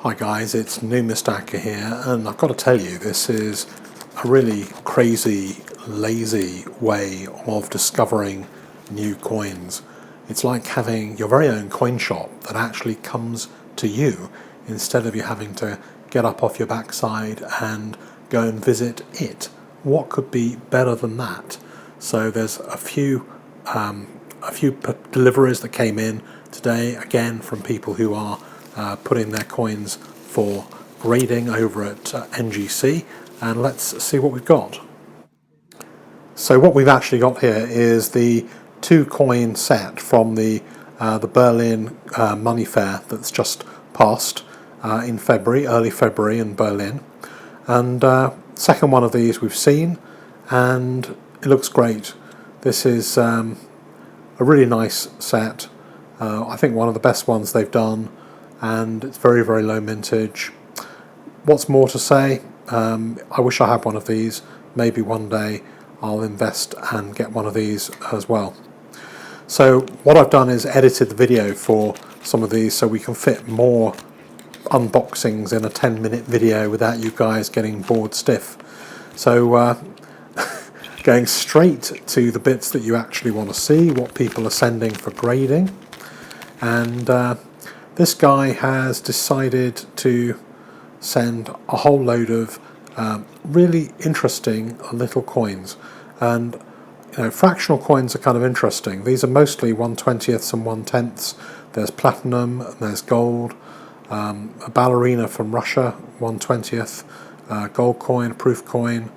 Hi guys, it's New Mistaka here, and I've got to tell you, this is a really crazy, lazy way of discovering new coins. It's like having your very own coin shop that actually comes to you instead of you having to get up off your backside and go and visit it. What could be better than that? So there's a few deliveries that came in today, again from people who are putting their coins for grading over at NGC, and let's see what we've got. So what we've actually got here is the 2-coin set from the Berlin money fair that's just passed in February, early February in Berlin, and second one of these we've seen, and it looks great. This is a really nice set. I think one of the best ones they've done, and it's very, very low mintage. What's more to say? I wish I had one of these. Maybe one day I'll invest and get one of these as well. So what I've done is edited the video for some of these so we can fit more unboxings in a 10-minute video without you guys getting bored stiff. So going straight to the bits that you actually want to see, what people are sending for grading. And this guy has decided to send a whole load of really interesting little coins. And you know, fractional coins are kind of interesting. These are mostly 1/20ths and 1/10ths. There's platinum, there's gold, a ballerina from Russia, 1/20th, gold coin, proof coin.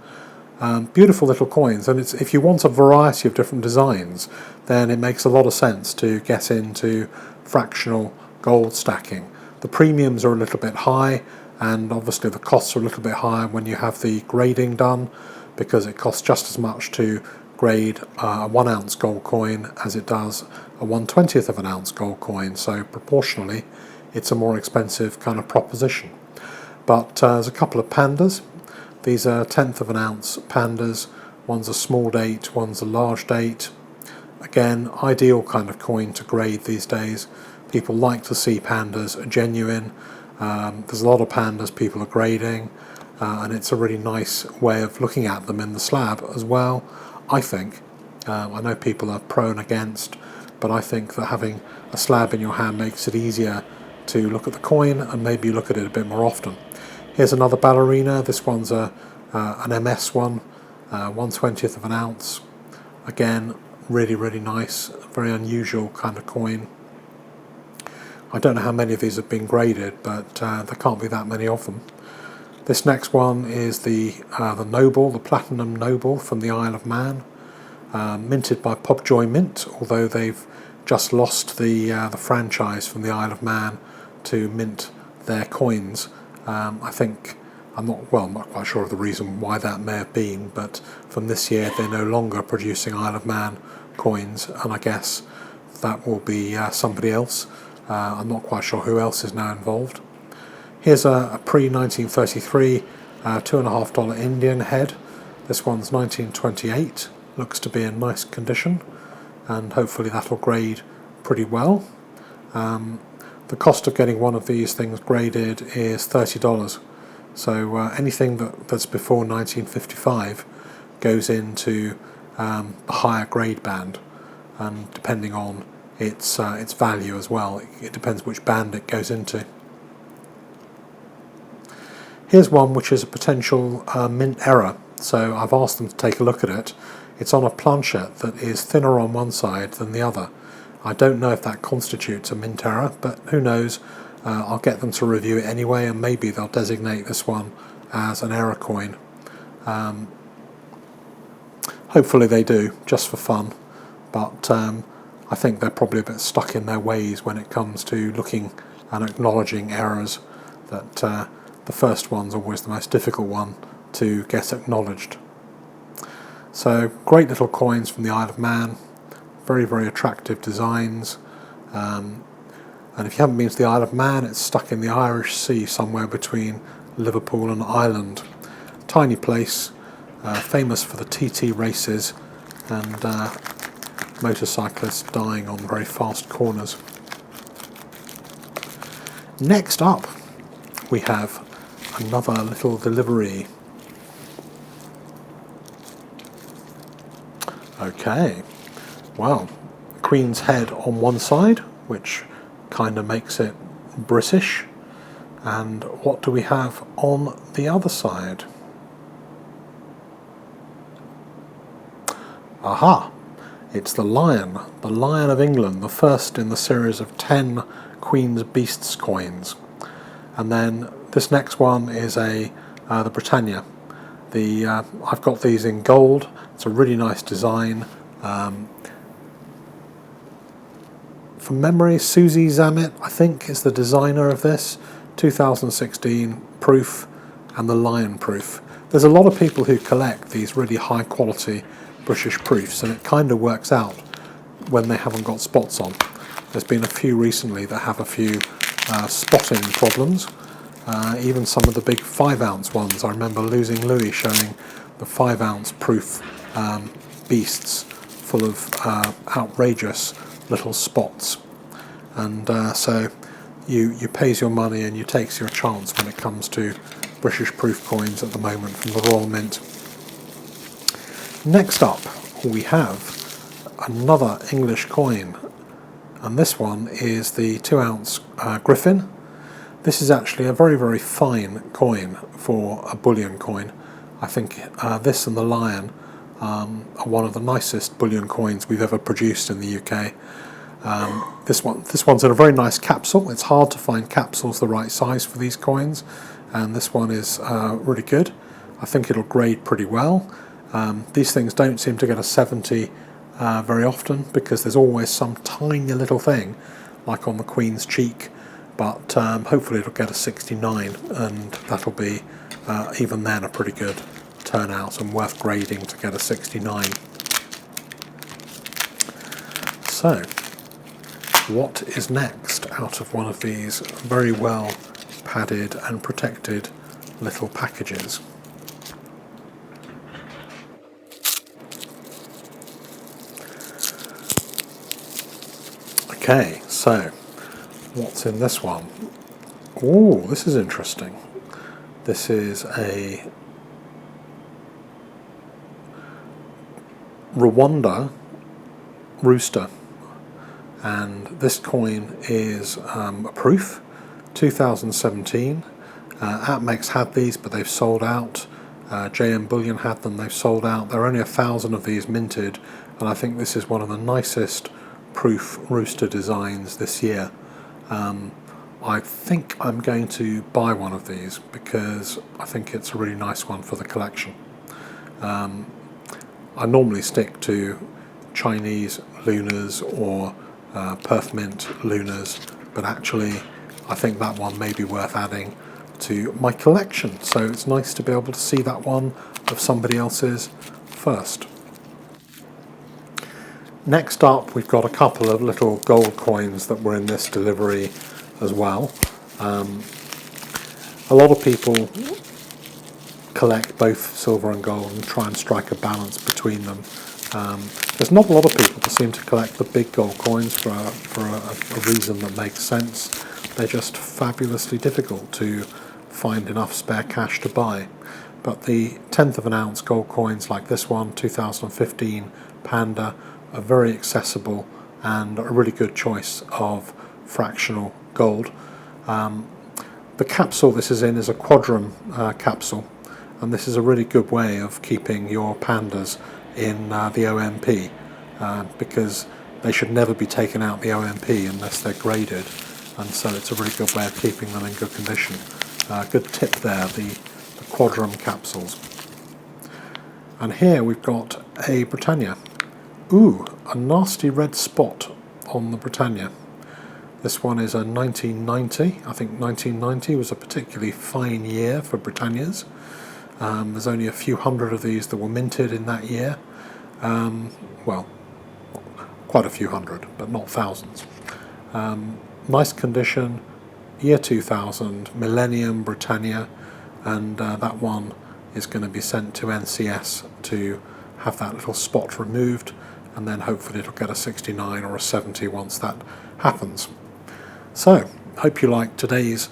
Beautiful little coins, and if you want a variety of different designs, then it makes a lot of sense to get into fractional gold stacking. The premiums are a little bit high, and obviously the costs are a little bit higher when you have the grading done, because it costs just as much to grade a 1 ounce gold coin as it does a 1/20th of an ounce gold coin, so proportionally it's a more expensive kind of proposition. But there's a couple of pandas. These are 1/10 of an ounce pandas. One's a small date, one's a large date. Again, ideal kind of coin to grade these days. People like to see pandas genuine. There's a lot of pandas people are grading, and it's a really nice way of looking at them in the slab as well, I think. I know people are pro and against, but I think that having a slab in your hand makes it easier to look at the coin and maybe look at it a bit more often. Here's another ballerina. This one's an MS one, 1/20th of an ounce. Again, really, really nice, very unusual kind of coin. I don't know how many of these have been graded, but there can't be that many of them. This next one is the Noble, the Platinum Noble from the Isle of Man, minted by Pobjoy Mint, although they've just lost the franchise from the Isle of Man to mint their coins. I think I'm not quite sure of the reason why that may have been, but from this year they're no longer producing Isle of Man coins, and I guess that will be somebody else. I'm not quite sure who else is now involved. Here's a pre-1933 $2.50 Indian head. This one's 1928. Looks to be in nice condition, and hopefully that'll grade pretty well. The cost of getting one of these things graded is $30. So anything that's before 1955 goes into a higher grade band, and depending on its value as well, it depends which band it goes into. Here's one which is a potential mint error, so I've asked them to take a look at it. It's on a planchet that is thinner on one side than the other. I don't know if that constitutes a mint error, but who knows. I'll get them to review it anyway, and maybe they'll designate this one as an error coin. Hopefully they do, just for fun, but I think they're probably a bit stuck in their ways when it comes to looking and acknowledging errors, that the first one's always the most difficult one to get acknowledged. So great little coins from the Isle of Man, very, very attractive designs, and if you haven't been to the Isle of Man, it's stuck in the Irish Sea somewhere between Liverpool and Ireland. Tiny place, famous for the TT races and motorcyclists dying on very fast corners. Next up, we have another little delivery. Okay, well, Queen's head on one side, which kind of makes it British. And what do we have on the other side? Aha! It's the Lion of England, the first in the series of 10 Queen's Beasts coins. And then this next one is the Britannia. I've got these in gold. It's a really nice design. From memory, Susie Zammit, I think, is the designer of this. 2016 proof and the Lion proof. There's a lot of people who collect these really high quality British proofs, and it kind of works out when they haven't got spots on. There's been a few recently that have a few spotting problems. Even some of the big 5-ounce ones. I remember Losing Louis showing the 5-ounce proof beasts full of outrageous little spots. And so you pays your money and you takes your chance when it comes to British proof coins at the moment from the Royal Mint. Next up we have another English coin, and this one is the 2-ounce Griffin. This is actually a very, very fine coin for a bullion coin. I think this and the Lion are one of the nicest bullion coins we've ever produced in the UK. This one's in a very nice capsule. It's hard to find capsules the right size for these coins, and this one is really good. I think it'll grade pretty well. These things don't seem to get a 70 very often, because there's always some tiny little thing, like on the Queen's cheek, but hopefully it'll get a 69, and that'll be, even then, a pretty good turnout and worth grading to get a 69. So, what is next out of one of these very well padded and protected little packages? Okay, so what's in this one? Oh, this is interesting. This is a Rwanda rooster, and this coin is a proof, 2017. Atmex had these, but they've sold out. JM Bullion had them, they've sold out. There are only 1,000 of these minted, and I think this is one of the nicest proof rooster designs this year. I think I'm going to buy one of these because I think it's a really nice one for the collection. I normally stick to Chinese lunars or Perth Mint lunars, but actually I think that one may be worth adding to my collection, so it's nice to be able to see that one of somebody else's first. Next up, we've got a couple of little gold coins that were in this delivery as well. A lot of people collect both silver and gold and try and strike a balance between them. There's not a lot of people that seem to collect the big gold coins for a reason that makes sense. They're just fabulously difficult to find enough spare cash to buy. But the 1/10 of an ounce gold coins like this one, 2015 Panda, are very accessible and a really good choice of fractional gold. The capsule this is in is a quadrum capsule, and this is a really good way of keeping your pandas in the OMP, because they should never be taken out the OMP unless they're graded, and so it's a really good way of keeping them in good condition. Good tip there, the quadrum capsules. And here we've got a Britannia. Ooh, a nasty red spot on the Britannia. This one is a 1990. I think 1990 was a particularly fine year for Britannias. There's only a few hundred of these that were minted in that year. Well, quite a few hundred, but not thousands. Nice condition, year 2000, Millennium Britannia, and that one is going to be sent to NCS to have that little spot removed, and then hopefully it'll get a 69 or a 70 once that happens. So, hope you liked today's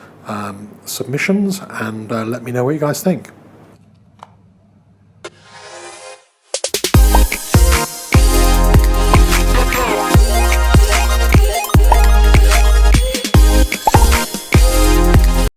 submissions and let me know what you guys think.